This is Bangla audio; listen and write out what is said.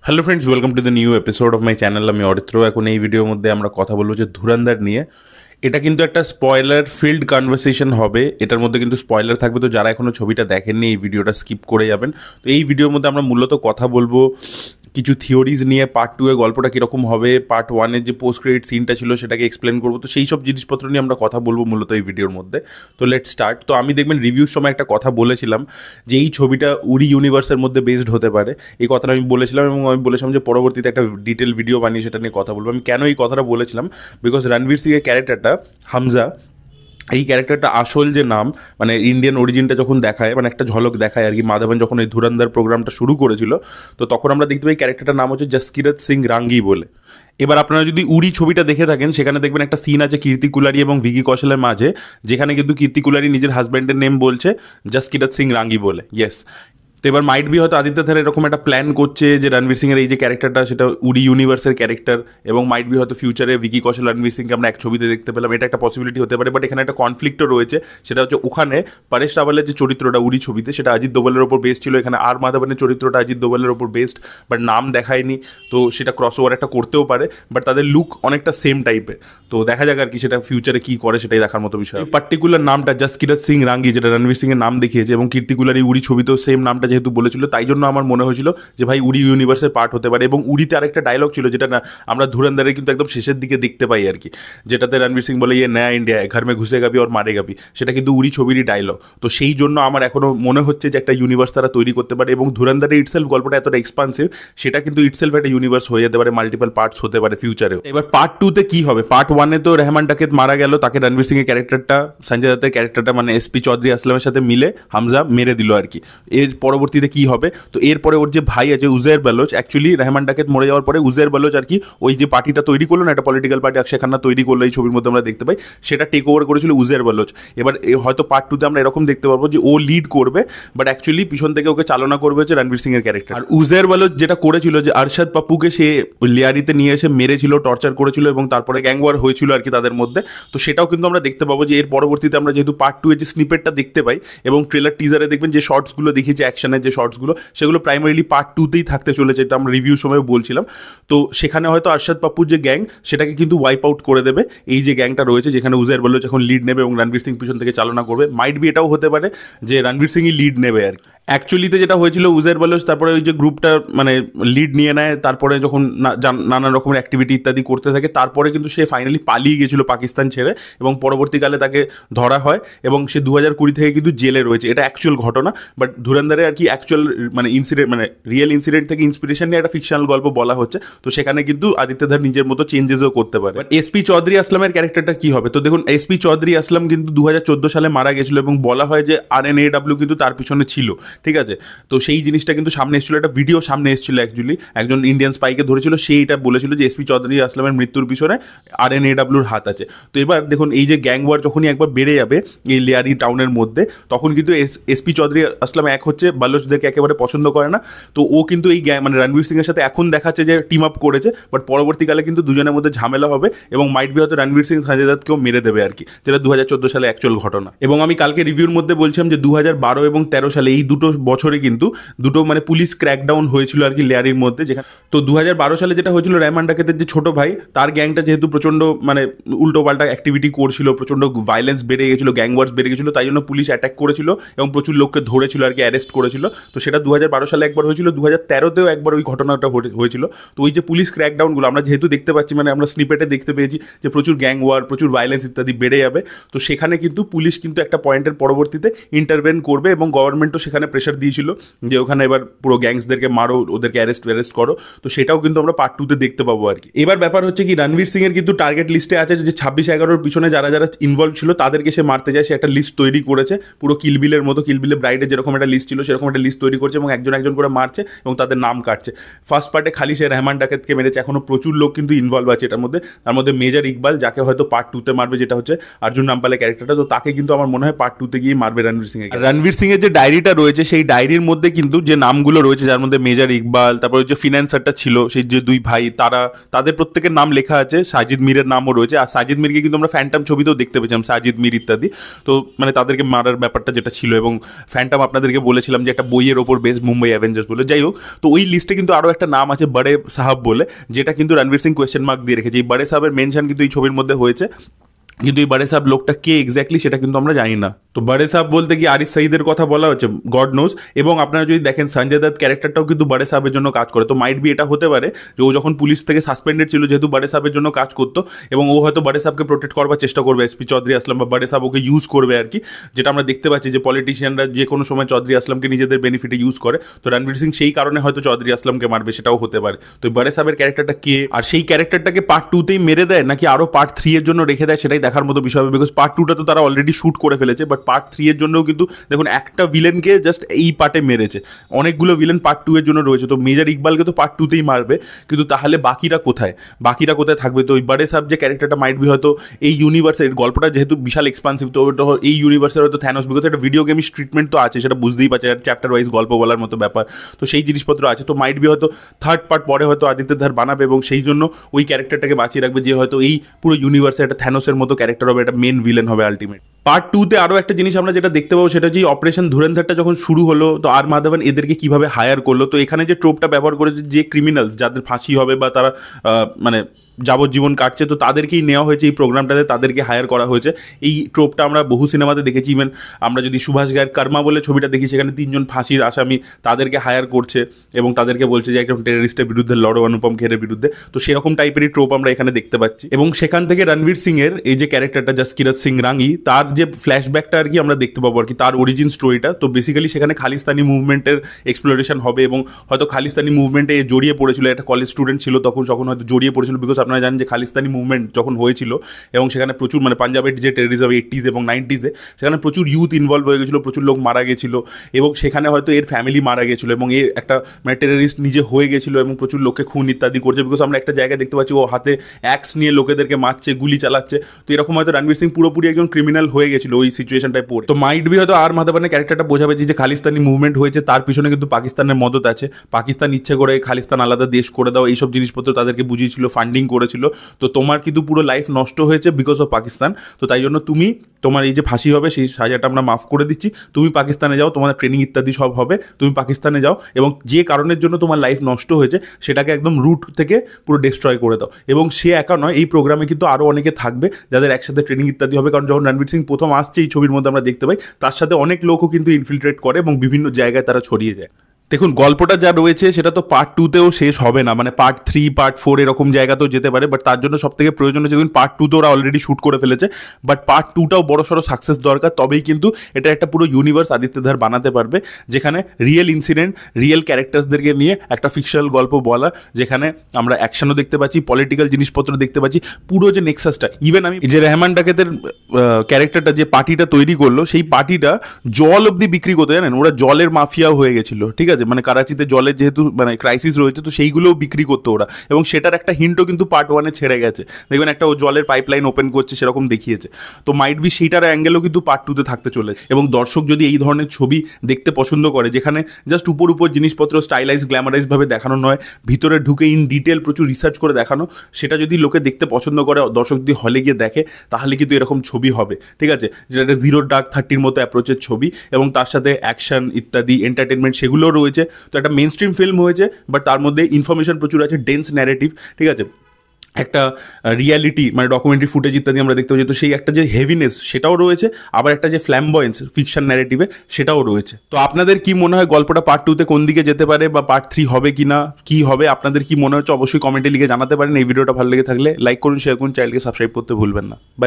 Hello friends, welcome to the new episode of my channel. আমি অরিত্র। এখন এই ভিডিওর মধ্যে আমরা কথা বলবো যে ধুরন্ধর নিয়ে। এটা কিন্তু একটা স্পয়লার ফিল্ড কনভারসেশন হবে। এটার মধ্যে কিন্তু স্পয়লার থাকবে, তো যারা এখনো ছবিটা দেখেননি এই ভিডিওটা স্কিপ করে যাবেন। তো এই ভিডিওর মধ্যে আমরা মূলত কথা বলবো কিছু থিওরিজ নিয়ে। পার্ট 2 এ গল্পটা কীরকম হবে, পার্ট 1 এর যে পোস্ট ক্রেডিট সিনটা ছিল সেটাকে এক্সপ্লেন করবো। তো সেই সব জিনিসপত্র নিয়ে আমরা কথা বলবো মূলত এই ভিডিওর মধ্যে। তো লেটস স্টার্ট। তো আমি দেখবেন রিভিউর সময় একটা কথা বলেছিলাম যে এই ছবিটা উড়ি ইউনিভার্সের মধ্যে বেসড হতে পারে। এই কথাটা আমি বলেছিলাম এবং আমি বলেছিলাম যে পরবর্তীতে একটা ডিটেল ভিডিও বানিয়ে সেটা নিয়ে কথা বলবো। আমি কেন এই কথাটা বলেছিলাম, বিকজ রণবীর সিং এর ক্যারেক্টারটা হামজা, এই ক্যারেক্টারটা আসল যে নাম মানে ইন্ডিয়ান অরিজিনটা যখন দেখায়, মানে একটা ঝলক দেখায় আর কি, মাধবন যখন এই ধুরন্ধর প্রোগ্রামটা শুরু করেছিল, তো তখন আমরা দেখতে পাই ক্যারেক্টারটার নাম হচ্ছে জসকিরত সিং রাঙ্গি বলে। এবার আপনারা যদি উড়ি ছবিটা দেখে থাকেন, সেখানে দেখবেন একটা সিন আছে কীর্তি কুলারি এবং ভিকি কৌশলের মাঝে, যেখানে কিন্তু কীর্তি কুলারি নিজের হাজব্যান্ডের নেম বলছে জসকিরত সিং রাঙ্গি বলে। ইয়েস। তো এবার মাইট বি হয়তো আদিত্য ধার এরকম একটা প্ল্যান করছে যে রণবীর সিংয়ের এই যে ক্যারেক্টারটা সেটা উড়ি ইউনিভার্সের ক্যারেক্টার, এবং মাইট বি হয়তো ফিউচারে ভিকি কৌশল রণবীর সিংকে আমরা এক ছবিতে দেখতে পেলাম। এটা একটা পসিবিলিটি হতে পারে, বাট এখানে একটা কনফ্লিক্টও রয়েছে। সেটা হচ্ছে ওখানে পরেশ রাওয়ালের যে চরিত্রটা উড়ি ছবিতে সেটা অজিত দোভালের ওপর বেস্ট ছিল, এখানে আর মাধবনের চরিত্রটা অজিত দোভালের ওপর বেস্ট, বাট নাম দেখায়নি। তো সেটা ক্রস ওভার একটা করতেও পারে, বাট তাদের লুক অনেকটা সেম টাইপের। তো দেখা যাক আর কি সেটা ফিউচারে কী করে, সেটাই দেখার মতো বিষয়। পার্টিকুলার নামটা জসকিরত সিং রাঙ্গি, যেটা রণবীর সিংয়ের নাম দেখিয়েছে, এবং কীর্তি কুলারি উড়ি ছবিতেও সেম নামটা যেহেতু বলেছিল, তাই জন্য আমার মনে হয়েছিল যে ভাই উড়ি ইউনিভার্সের পার্ট হতে পারে। এবং উড়িতে আরেকটা ডায়লগ ছিল যেটা না আমরা ধুরন্ধরের কিন্তু একদম শেষের দিকে দেখতে পাই আর কি, যেটাতে রণবীর সিং বলে ইয়ে নয়া ইন্ডিয়া ঘর মে ঘুষে গাবি ওর মারে গাবি, সেটা কিন্তু উড়ি ছবিরই ডায়লগ। তো সেই জন্য আমার এখনো মনে হচ্ছে যে একটা ইউনিভার্স তারা তৈরি করতে পারে, এবং ধুরন্ধরের ইটসেলফ গল্পটা এতটা এক্সপান্সিভ, সেটা কিন্তু ইটসেলফ একটা ইউনিভার্স হয়ে যেতে পারে, মাল্টিপল পার্টস হতে পারে ফিউচারেও। এবার পার্ট 2-তে কি হবে? পার্ট 1-এ তো রেহমান ডাকেত মারা গেল, তাকে রণবীর সিং এর ক্যারেক্টারটা, সঞ্জয় দত্তের ক্যারেক্টারটা মানে এসপি চৌধুরী আসলামের সাথে মিলে হামজা মেরে দিল আর কি। এর পরবর্তীতে কি হবে? তো এরপরে ওর যে ভাই আছে উজের বালোচ, অ্যাকচুয়ালি রেহমান ডাকেত মরে যাওয়ার পরে উজের বালোচ আর কি ওই যে পার্টিটা তৈরি করলো না, একটা পলিটিক্যাল পার্টি অক্ষয় খান্না তৈরি করলো এই ছবির মধ্যে আমরা দেখতে পাই, সেটা টেক ওভার করেছিল উজের বালোচ। এবার হয়তো পার্ট 2-তে আমরা এরকম দেখতে পারবো যে ও লিড করবে, বাট অ্যাকচুয়ালি পিছন থেকে ওকে চালনা করবে হচ্ছে রণবীর সিং এর ক্যারেক্টার। আর উজের বালোচ যেটা করেছিল যে আরশাদ পাপ্পুকে সে লিয়ারিতে নিয়ে এসে মেরেছিল, টর্চার করেছিল, এবং তারপরে গ্যাং ওয়ার হয়েছিল আর কি তাদের মধ্যে। তো সেটাও কিন্তু আমরা দেখতে পাবো যে এর পরবর্তীতে আমরা যেহেতু পার্ট 2 এর যে স্নিপেটটা দেখতে পাই, এবং ট্রেলার টিজারে দেখবেন যে শর্টসগুলো দেখিয়েছে অ্যাকশনের যে শর্টসগুলো, সেগুলো প্রাইমারিলি পার্ট 2-তেই থাকতে চলেছে, এটা আমরা রিভিউ সময় বলছিলাম। তো সেখানে হয়তো আরশাদ পাপ্পুর যে গ্যাং সেটাকে কিন্তু ওয়াইপ আউট করে দেবে এই যে গ্যাংটা রয়েছে, যেখানে উজের বালোচ এখন লিড নেবে এবং রণবীর সিং পিছন থেকে চালনা করবে। মাইট বি এটাও হতে পারে যে রণবীর সিংই লিড নেবে আর কি। অ্যাকচুয়ালিতে যেটা হয়েছিল উজের বালোচ তারপরে ওই যে গ্রুপটা মানে লিড নিয়ে নেয়, তারপরে যখন নানা রকমের অ্যাক্টিভিটি ইত্যাদি করতে থাকে, তারপরে কিন্তু সে ফাইনালি পালিয়ে গেছিলো পাকিস্তান ছেড়ে, এবং পরবর্তীকালে তাকে ধরা হয় এবং সে 2020 থেকে কিন্তু জেলে রয়েছে। এটা অ্যাকচুয়াল ঘটনা, বাট ধুরন্ধরে আর কি অ্যাকচুয়াল মানে ইনসিডেন্ট মানে রিয়েল ইনসিডেন্ট থেকে ইন্সপিরেশন নিয়ে একটা ফিকশনাল গল্প বলা হচ্ছে। তো সেখানে কিন্তু আদিত্য ধার নিজের মতো চেঞ্জেসও করতে পারে। বাট এসপি চৌধুরী আসলামের ক্যারেক্টারটা কি হবে? তো দেখুন, এসপি চৌধুরী আসলাম কিন্তু 2014 সালে মারা গেছিলো, এবং বলা হয় যে RNAW কিন্তু তার পিছনে ছিল, ঠিক আছে? তো সেই জিনিসটা কিন্তু সামনে এসেছিল, একটা ভিডিও সামনে এসেছিল, অ্যাকচুয়ালি একজন ইন্ডিয়ান স্পাইকে ধরেছিল, সেইটা বলেছিল যে এসপি চৌধুরী আসলামের মৃত্যুর পিছনে RNAWর হাত আছে। তো এবার দেখুন, এই যে গ্যাং ওয়ার যখনই একবার বেড়ে যাবে এই লিয়ারি টাউনের মধ্যে, তখন কিন্তু এসপি চৌধুরী আসলাম এক হচ্ছে বালোচদেরকে একেবারে পছন্দ করে না। তো ও কিন্তু এই গ্যাং মানে রণবীর সিং এর সাথে এখন দেখাচ্ছে যে টিম আপ করেছে, বাট পরবর্তীকালে কিন্তু দুজনের মধ্যে ঝামেলা হবে, এবং মাইট বি হয়তো রণবীর সিং সঞ্জয় দত্তকেও মেরে দেবে আর কি, যেটা 2014 সালে অ্যাকচুয়াল ঘটনা। এবং আমি কালকে রিভিউর মধ্যে বলছিলাম যে 2012 এবং 13 সালে এই দুটো বছরে কিন্তু দুটো মানে পুলিশ ক্র্যাকডাউন হয়েছিল আর কি লিয়ারির মধ্যে। যেখানে তো 2012 সালে যেটা হয়েছিল, রেহমান ডাকেতের যে ছোট ভাই তার গ্যাংটা যেহেতু প্রচণ্ড মানে উল্টো পাল্টা অ্যাক্টিভিটি করছিল, প্রচণ্ড ভাইলেন্স বেড়ে গেছিলো, গ্যাং ওয়ার্স বেড়ে গেছিলো, তাই জন্য পুলিশ অ্যাটাক করেছিল এবং প্রচুর লোককে ধরেছিল আর কি, অ্যারেস্ট করেছিল। তো সেটা 2012 সালে একবার হয়েছিল, 2013-তেও একবার ওই ঘটনাটা হয়েছিল। তো ওই যে পুলিশ ক্র্যাকডাউনগুলো আমরা যেহেতু দেখতে পাচ্ছি, মানে আমরা স্নিপেটে দেখতে পেয়েছি যে প্রচুর গ্যাং ওয়ার, প্রচুর ভাইলেন্স ইত্যাদি বেড়ে যাবে। তো সেখানে কিন্তু পুলিশ কিন্তু একটা পয়েন্টের পরবর্তীতে ইন্টারভেন করবে, এবং গভর্নমেন্টও সেখানে প্রেশার দিয়েছিল যে ওখানে এবার পুরো গ্যাংসদেরকে মারো, ওদেরকে অ্যারেস্ট করো। তো সেটাও কিন্তু আমরা পার্ট 2-তে দেখতে পাবো আর কি। এবার ব্যাপার হচ্ছে কি, রণবীর সিং এর কিন্তু টার্গেট লিস্টে আছে যে 26/11-র পিছনে যারা যারা ইনভলভ ছিল তাদেরকে সে মারতে যায়, সে একটা লিস্ট তৈরি করেছে, পুরো কিলবিলের মতো, কিলবিলের ব্রাইডের যেরকম একটা লিস্ট ছিল সেরকম একটা লিস্ট তৈরি করছে, এবং একজন একজন করে মারছে এবং তাদের নাম কাটছে। ফার্স্ট পার্টে খালি সে রেহমান ডাকেতকে মেরেছে, এখনো প্রচুর লোক কিন্তু ইনভলভ আছে এটার মধ্যে। তার মধ্যে মেজর ইকবাল, যাকে হয়তো পার্ট 2-তে মারবে, যেটা হচ্ছে অর্জুন রামপালের ক্যারেক্টারটা, তো তাকে কিন্তু আমার মনে হয় পার্ট 2-তে গিয়ে মারবে রণবীর সিং এর। রণবীর সিং এর যে ডায়েরিটা রয়েছে সেই ডায়েরির মধ্যে কিন্তু যে নামগুলো রয়েছে, যার মধ্যে মেজর ইকবাল, তারপরে যে ফিন্যান্সারটা ছিল সেই যে দুই ভাই, তাদের প্রত্যেকের নাম লেখা আছে, সাজিদ মিরের নামও রয়েছে। আর সাজিদ মিরকে কিন্তু আমরা ফ্যান্টাম ছবিতেও দেখতে পেয়েছিলাম, সাজিদ মির ইত্যাদি। তো মানে তাদেরকে মারার ব্যাপারটা যেটা ছিল, এবং ফ্যান্টাম আপনাদেরকে বলেছিলাম যে একটা বইয়ের ওপর বেস, মুম্বাই অ্যাভেঞ্জার্স বলে। যাই হোক, তো ওই লিস্টে কিন্তু আরও একটা নাম আছে বড়ে সাহাব বলে, যেটা কিন্তু রণবীর সিং কোয়েশ্চেন মার্ক দিয়ে রেখেছে। এই বড়ে সাহাবের মেনশন কিন্তু এই ছবির মধ্যে হয়েছে, কিন্তু এই বড়ে সাহেব লোকটা কে এক্স্যাক্টলি সেটা কিন্তু আমরা জানি না। তো বড়ে সাহেব বলতে কি আরিফ সাঈদের কথা বলা হচ্ছে, গড নোজ। এবং আপনারা যদি দেখেন সঞ্জয় দত্ত ক্যারেক্টারটাও কিন্তু বড়ে সাহেবের জন্য কাজ করে। তো মাইট বি এটা হতে পারে যে ও যখন পুলিশ থেকে সাসপেন্ডেড ছিল, যেহেতু বড়ে সাহেবের জন্য কাজ করতো, এবং ও হয়তো বড়ে সাহেবকে প্রোটেক্ট করবার চেষ্টা করবে, এসপি চৌধুরী আসলাম বা বড়ে সাহেব ওকে ইউজ করবে আর কি। যেটা আমরা দেখতে পাচ্ছি যে পলিটিশিয়ানরা যে কোনো সময় চৌধুরী আসলামকে নিজেদের বেনিফিটে ইউজ করে। তো রণবীর সিং সেই কারণে হয়তো চৌধুরী আসলামকে মারবে, সেটাও হতে পারে। তো বড়ে সাহেবের ক্যারেক্টারটা কে, আর সেই ক্যারেক্টারটাকে পার্ট 2তেই মেরে দেয় নাকি আরও পার্ট 3 এর জন্য রেখে দেয়, সেটাই দেখার মতো বিষয় হবে। বিকজ পার্ট 2টা তো তারা অলরেডি শ্যুট করে ফেলেছে, বাট পার্ট 3 এর জন্যও কিন্তু দেখুন একটা ভিলেনকে জাস্ট এই পার্টে মেরেছে, অনেকগুলো ভিলেন পার্ট 2 এর জন্য রয়েছে। তো মেজর ইকবালকে তো পার্ট 2তেই মারবে, কিন্তু তাহলে বাকিরা কোথায় থাকবে? তো ওই বড়ে সাহেব যে ক্যারেক্টারটা মাইট বি হয়তো এই ইউনিভার্সের, গল্পটা যেহেতু বিশাল এক্সপান্সিভ, তো এই ইউনিভার্সের হয়তো থ্যানোস, বিকজ একটা ভিডিও গেমিস ট্রিটমেন্ট তো আছে, সেটা বুঝতেই পারছে, চ্যাপ্টার ওয়াইজ গল্প বলার মতো ব্যাপার, তো সেই জিনিসপত্র আছে। তো মাইট বি হয়তো থার্ড পার্ট পরে হয়তো আদিত্য ধার বানাবে, এবং সেই জন্য ওই ক্যারেক্টারটাকে বাঁচিয়ে রাখবে, যে হয়তো এই পুরো ইউনিভার্সে একটা থ্যানোসের মতো ক্যারেক্টার হবে, একটা মেন ভিলেন হবে আলটিমেট। পার্ট 2তে আরও একটা জিনিস আমরা যেটা দেখতে পাবো, সেটা যে অপারেশন ধুরন্ধরটা যখন শুরু হলো, তো আর মাধবন এদেরকে কিভাবে হায়ার করলো। তো এখানে যে ট্রোপটা ব্যবহার করেছে, যে ক্রিমিনালস যাদের ফাঁসি হবে বা তারা মানে যাবজ্জীবন কাটছে, তো তাদেরকেই নেওয়া হয়েছে এই প্রোগ্রামটাতে, তাদেরকে হায়ার করা হয়েছে। এই ট্রোপটা আমরা বহু সিনেমাতে দেখেছি। ইভেন আমরা যদি সুভাষ গায়ের কর্মা বলে ছবিটা দেখি, সেখানে 3 জন ফাঁসির আসামি, তাদেরকে হায়ার করছে এবং তাদেরকে বলছে যে একজন টেররিস্টের বিরুদ্ধে লড়ো, অনুপম খেরের বিরুদ্ধে। তো সেরকম টাইপেরই ট্রোপ আমরা এখানে দেখতে পাচ্ছি। এবং সেখান থেকে রণবীর সিং এর এই যে ক্যারেক্টারটা জাসকিরত সিং রাঙ্গি, তার যে ফ্ল্যাশব্যাকটা আর কি আমরা দেখতে পাবো আর কি, তার অরিজিন স্টোরিটা। তো বেসিক্যালি সেখানে খালিস্তানি মুভমেন্টের এক্সপ্লোরেশন হবে, এবং হয়তো খালিস্তানি মুভমেন্টে জড়িয়ে পড়েছিল, একটা কলেজ স্টুডেন্ট ছিল তখন হয়তো জড়িয়ে পড়েছিল। বিকজ আপনারা জানেন যে খালিস্তানি মুভমেন্ট যখন হয়েছিল, এবং সেখানে প্রচুর মানে পাঞ্জাবের যে টেররিজম 80s এবং 90s সেখানে প্রচুর ইউথ ইনভলভ হয়ে গেছিলো, প্রচুর লোক মারা গেছিলো, এবং সেখানে হয়তো এর ফ্যামিলি মারা গেছিলো, এবং এ একটা মানে টেররিস্ট নিজে হয়ে গেছিলো, এবং প্রচুর লোককে খুন ইত্যাদি করছে। বিকজ আমরা একটা জায়গায় দেখতে পাচ্ছি ও হাতে অ্যাক্স নিয়ে লোকেদেরকে মারছে, গুলি চালাচ্ছে। তো এরকম হয়তো রণবীর সিং পুরোপুরি একজন ক্রিমিনাল হয়ে গেছিল ওই সিচুয়েশনটায় পড়ে। তো মাইট বি হয়তো আর মাধবনের ক্যারেক্টারটা বোঝাবে যে খালিস্তানি মুভমেন্ট হয়েছে, তার পিছনে কিন্তু পাকিস্তানের মদত আছে, পাকিস্তান ইচ্ছে করে খালিস্তান আলাদা দেশ করে দাও, এইসব জিনিসপত্র তাদেরকে বুঝিয়েছিল, ফান্ডিং করেছিল। তো তোমার কিন্তু পুরো লাইফ নষ্ট হয়েছে বিকজ অফ পাকিস্তান। তো তাই জন্য তোমার এই যে ফাঁসি হবে, সেই সাজাটা আমরা মাফ করে দিচ্ছি, তুমি পাকিস্তানে যাও, তোমার ট্রেনিং ইত্যাদি সব হবে, তুমি পাকিস্তানে যাও, এবং যে কারণের জন্য তোমার লাইফ নষ্ট হয়েছে সেটাকে একদম রুট থেকে পুরো ডিস্ট্রয় করে দাও। এবং সে একা নয়, এই প্রোগ্রামে কিন্তু আরও অনেকে থাকবে যাদের একসাথে ট্রেনিং ইত্যাদি হবে। কারণ যখন রণবীর সিং প্রথম আসছে এই ছবির মধ্যে আমরা দেখতে পাই, তার সাথে অনেক লোকও কিন্তু ইনফিলট্রেট করে এবং বিভিন্ন জায়গায় তারা ছড়িয়ে যায়। দেখুন গল্পটা যা রয়েছে সেটা তো পার্ট 2তেও শেষ হবে না, মানে পার্ট 3 পার্ট 4 এরকম জায়গাতেও যেতে পারে। বাট তার জন্য সব থেকে প্রয়োজন হচ্ছে, দেখুন পার্ট 2তে ওরা অলরেডি শ্যুট করে ফেলেছে, বাট পার্ট 2টাও বড় সড়ো সাকসেস দরকার, তবেই কিন্তু এটা একটা পুরো ইউনিভার্স আদিত্য ধার বানাতে পারবে, যেখানে রিয়েল ইনসিডেন্ট, রিয়েল ক্যারেক্টার্সদেরকে নিয়ে একটা ফিকশনাল গল্প বলা, যেখানে আমরা অ্যাকশনও দেখতে পাচ্ছি, পলিটিক্যাল জিনিসপত্র দেখতে পাচ্ছি, পুরো যে নেক্সাসটা। ইভেন আমি যে রেহমান ডাকাতের ক্যারেক্টারটা, যে পার্টিটা তৈরি করলো, সেই পার্টিটা জল অব্দি বিক্রি করতে, জানেন ওরা জলের মাফিয়াও হয়ে গেছিল, ঠিক আছে, মানে কারাচিতে জলের যেহেতু মানে ক্রাইসিস রয়েছে, তো সেইগুলোও বিক্রি করতো ওরা, এবং সেটার একটা হিন্টও কিন্তু পার্ট 1-এ ছেড়ে গেছে। দেখবেন একটা ও জলের পাইপলাইন ওপেন করছে, সেরকম দেখিয়েছে। তো মাইট বি সেইটার অ্যাঙ্গেলও কিন্তু পার্ট 2-তে থাকতে চলেছে। এবং দর্শক যদি এই ধরনের ছবি দেখতে পছন্দ করে, যেখানে জাস্ট উপর জিনিসপত্র স্টাইলাইজ গ্ল্যামারাইজ ভাবে দেখানো নয়, ভিতরে ঢুকে ইন ডিটেল প্রচুর রিসার্চ করে দেখানো, সেটা যদি লোকে দেখতে পছন্দ করে, দর্শক যদি হলে গিয়ে দেখে, তাহলে কিন্তু এরকম ছবি হবে, ঠিক আছে, যেটা একটা 0 Dark 30 মতো অ্যাপ্রোচের ছবি, এবং তার সাথে অ্যাকশন ইত্যাদি এন্টারটেনমেন্ট সেগুলোও রয়েছে। তো একটা মেন স্ট্রিম ফিল্ম হয়েছে, বাট তার মধ্যে ইনফরমেশন প্রচুর আছে, ডেন্স ন্যারেটিভ, ঠিক আছে, একটা রিয়ালিটি মানে ডকুমেন্টারি ফুটেজ ইত্যাদি আমরা দেখতে পাচ্ছি। তো সেই একটা যে হেভিনেস সেটাও রয়েছে, আবার একটা যে ফ্ল্যামবয়েন্স ফিকশন ন্যারেটিভে সেটাও রয়েছে। তো আপনাদের কি মনে হয় গল্পটা পার্ট 2-তে কোন দিকে যেতে পারে, বা পার্ট 3 হবে কি না, কি হবে আপনাদের কি মনে হচ্ছে অবশ্যই কমেন্টে লিখে জানাতে পারেন। এই ভিডিওটা ভালো লেগে থাকলে লাইক করুন, শেয়ার করুন, চ্যানেলকে সাবস্ক্রাইব করতে ভুলবেন না। বাই।